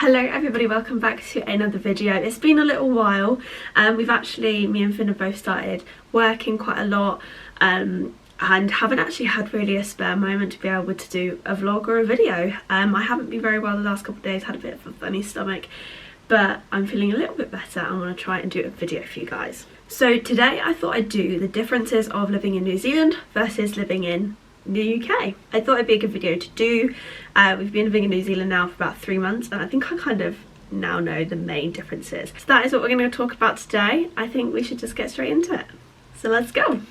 Hello everybody, welcome back to another video. It's been a little while. Me and Finn have both started working quite a lot and haven't actually had really a spare moment to be able to do a vlog or a video. I haven't been very well the last couple of days, had a bit of a funny stomach, but I'm feeling a little bit better and want to try and do a video for you guys. So today I thought I'd do the differences of living in New Zealand versus living in the UK. I thought it'd be a good video to do. We've been living in New Zealand now for about 3 months and I think I kind of now know the main differences. So that is what we're going to talk about today. I think we should just get straight into it. So let's go.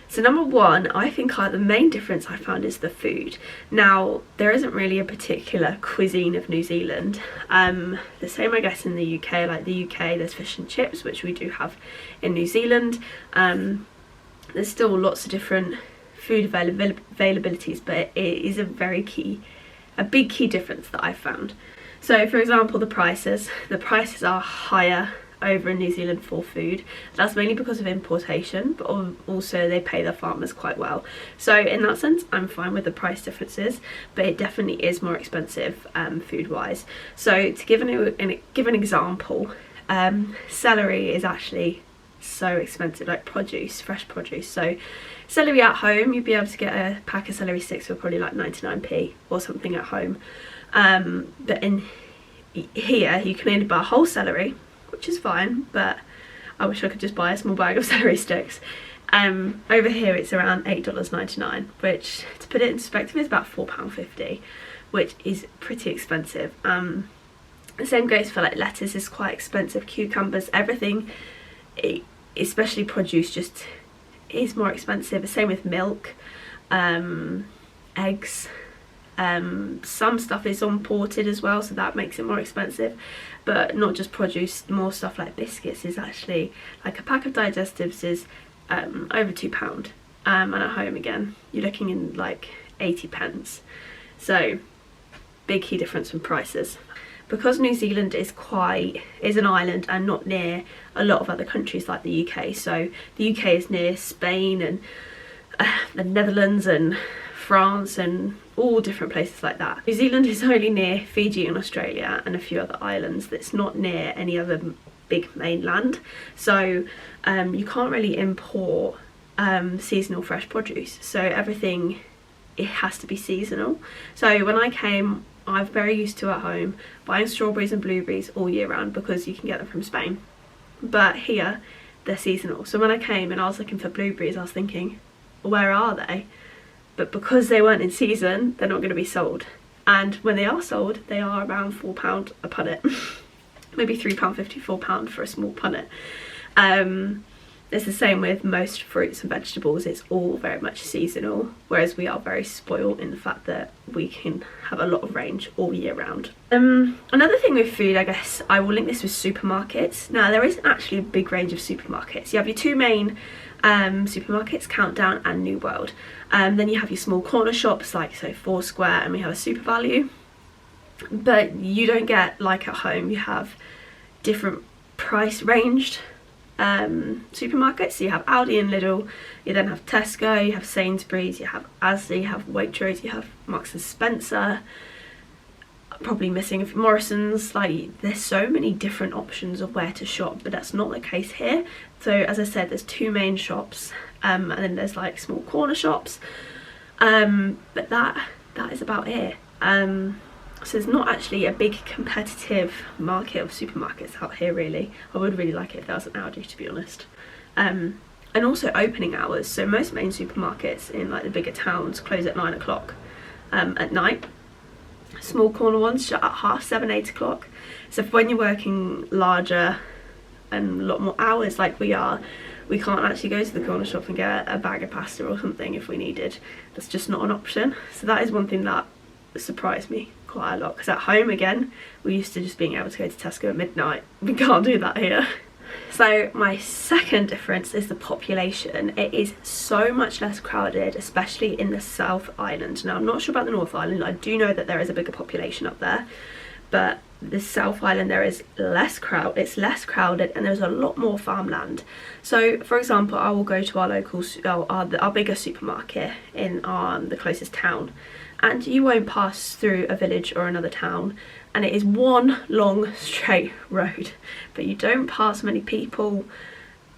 So number one, I think the main difference I found is the food. Now, there isn't really a particular cuisine of New Zealand. The same I guess in the UK, like the UK there's fish and chips, which we do have in New Zealand. There's still lots of different food availabilities, but it is a big key difference that I found. So for example, the prices are higher over in New Zealand for food. That's mainly because of importation, but also they pay their farmers quite well. So in that sense I'm fine with the price differences, but it definitely is more expensive food wise. So to give an example, celery is actually so expensive, like fresh produce. So celery at home, you'd be able to get a pack of celery sticks for probably like 99p or something at home, but in here you can only buy whole celery, which is fine, but I wish I could just buy a small bag of celery sticks. Over here it's around $8.99, which to put it in perspective is about £4.50, which is pretty expensive. The same goes for like lettuce, is quite expensive, cucumbers, everything, especially produce, just is more expensive. The same with milk, eggs. Some stuff is imported as well, so that makes it more expensive, but not just produce. More stuff like biscuits is actually, like a pack of digestives is over £2, and at home again you're looking in like 80p. So big key difference from prices. Because New Zealand is an island and not near a lot of other countries like the UK, so the UK is near Spain and the Netherlands and France and all different places like that. New Zealand is only near Fiji and Australia and a few other islands. That's not near any other big mainland, so you can't really import seasonal fresh produce, so everything, it has to be seasonal. So when I came, I'm very used to at home buying strawberries and blueberries all year round because you can get them from Spain, but here they're seasonal. So when I came and I was looking for blueberries, I was thinking, where are they? But because they weren't in season, they're not going to be sold. And when they are sold, they are around £4 a punnet. Maybe £3.50, £4 for a small punnet. It's the same with most fruits and vegetables. It's all very much seasonal, whereas we are very spoiled in the fact that we can have a lot of range all year round. Another thing with food, I guess I will link this with supermarkets. Now, there isn't actually a big range of supermarkets. You have your two main supermarkets, Countdown and New World. Then you have your small corner shops like Foursquare, and we have a Super Value. But you don't get, like at home, you have different price ranged supermarkets. So you have Aldi and Lidl, you then have Tesco, you have Sainsbury's, you have Asda, you have Waitrose, you have Marks and Spencer, probably missing a few Morrison's. Like, there's so many different options of where to shop, but that's not the case here. So as I said, there's two main shops, and then there's like small corner shops, but that is about it. So there's not actually a big competitive market of supermarkets out here really. I would really like it if there was an Aldi, to be honest. And also opening hours. So most main supermarkets in like the bigger towns close at 9 o'clock at night. Small corner ones shut at 7:30, 8 o'clock. So when you're working larger and a lot more hours like we are, we can't actually go to the corner shop and get a bag of pasta or something if we needed. That's just not an option. So that is one thing that surprised me quite a lot, because at home again we're used to just being able to go to Tesco at midnight. We can't do that here. So my second difference is the population. It is so much less crowded, especially in the South Island. Now, I'm not sure about the North Island. I do know that there is a bigger population up there, but the South Island there is less crowd, it's less crowded, and there's a lot more farmland. So for example, I will go to our local, our biggest supermarket in the closest town, and you won't pass through a village or another town, and it is one long straight road, but you don't pass many people,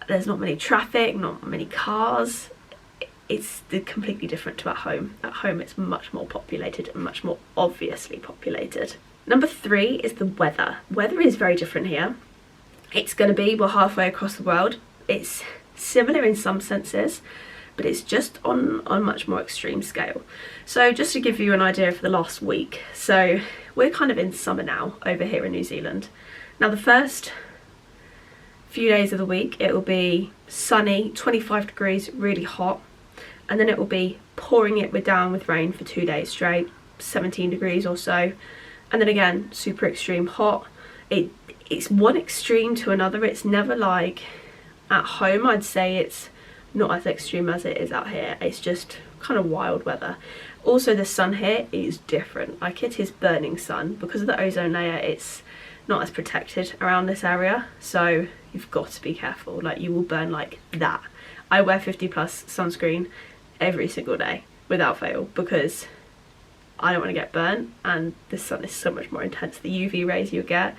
there's not many traffic, not many cars. It's completely different to at home. At home it's much more populated and much more obviously populated. Number 3 is the weather. Weather is very different here. It's going to be, we're halfway across the world. It's similar in some senses, but it's just on a much more extreme scale. So just to give you an idea for the last week, so we're kind of in summer now over here in New Zealand. Now the first few days of the week it will be sunny, 25 degrees, really hot, and then it will be pouring it down with rain for 2 days straight, 17 degrees or so, and then again super extreme hot. It's one extreme to another. It's never like at home. I'd say it's not as extreme as it is out here. It's just kind of wild weather. Also the sun here is different, like it is burning sun. Because of the ozone layer it's not as protected around this area, so you've got to be careful, like you will burn like that. I wear 50+ sunscreen every single day without fail because I don't want to get burnt, and the sun is so much more intense. The UV rays you get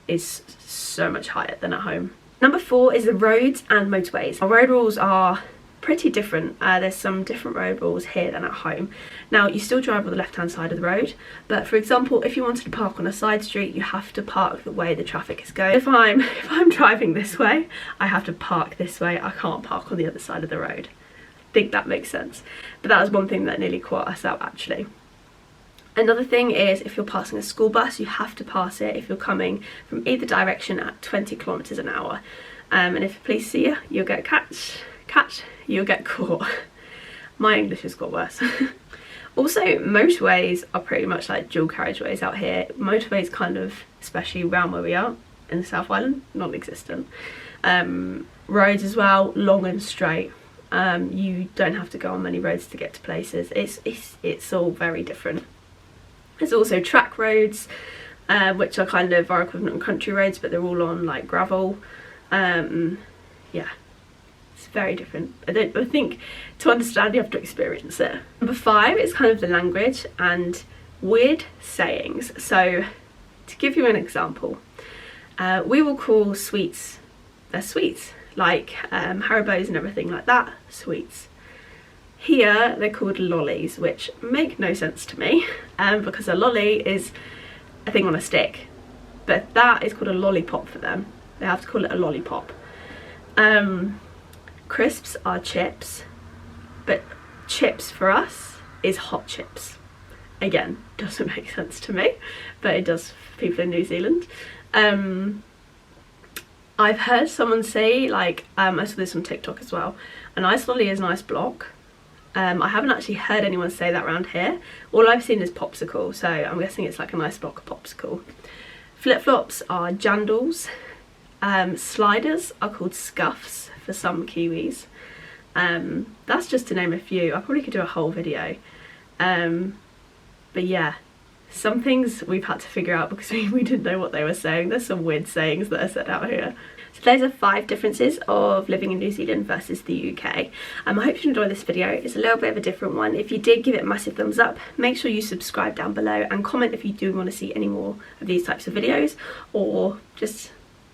is so much higher than at home. Number 4 is the roads and motorways. Our road rules are pretty different. There's some different road rules here than at home. Now you still drive on the left hand side of the road, but for example if you wanted to park on a side street you have to park the way the traffic is going. If I'm driving this way I have to park this way, I can't park on the other side of the road. I think that makes sense, but that was one thing that nearly caught us out actually. Another thing is if you're passing a school bus you have to pass it if you're coming from either direction at 20 kilometers an hour, and if the police see you you'll get you'll get caught. My English has got worse. Also motorways are pretty much like dual carriageways out here. Motorways kind of, especially around where we are in the South Island, non-existent. Roads as well, long and straight. You don't have to go on many roads to get to places. It's all very different. There's also track roads, which are kind of our equivalent of country roads, but they're all on like gravel. Yeah, it's very different. I think to understand you have to experience it. Number 5 is kind of the language and weird sayings. So to give you an example, we will call sweets, they're sweets, like Haribos and everything like that, sweets. Here they're called lollies, which make no sense to me, because a lolly is a thing on a stick, but that is called a lollipop for them. They have to call it a lollipop. Crisps are chips, but chips for us is hot chips. Again, doesn't make sense to me, but it does for people in New Zealand. I've heard someone say, like, I saw this on TikTok as well, an ice lolly is an ice block. I haven't actually heard anyone say that around here. All I've seen is popsicle, so I'm guessing it's like an ice block popsicle. Flip-flops are jandals. Sliders are called scuffs for some Kiwis. That's just to name a few. I probably could do a whole video. But yeah, some things we've had to figure out because we didn't know what they were saying. There's some weird sayings that are said out here. So those are 5 differences of living in New Zealand versus the UK. I hope you enjoyed this video. It's a little bit of a different one. If you did, give it a massive thumbs up. Make sure you subscribe down below and comment if you do want to see any more of these types of videos, or just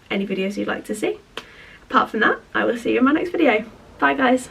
any videos you'd like to see. Apart from that, I will see you in my next video. Bye guys.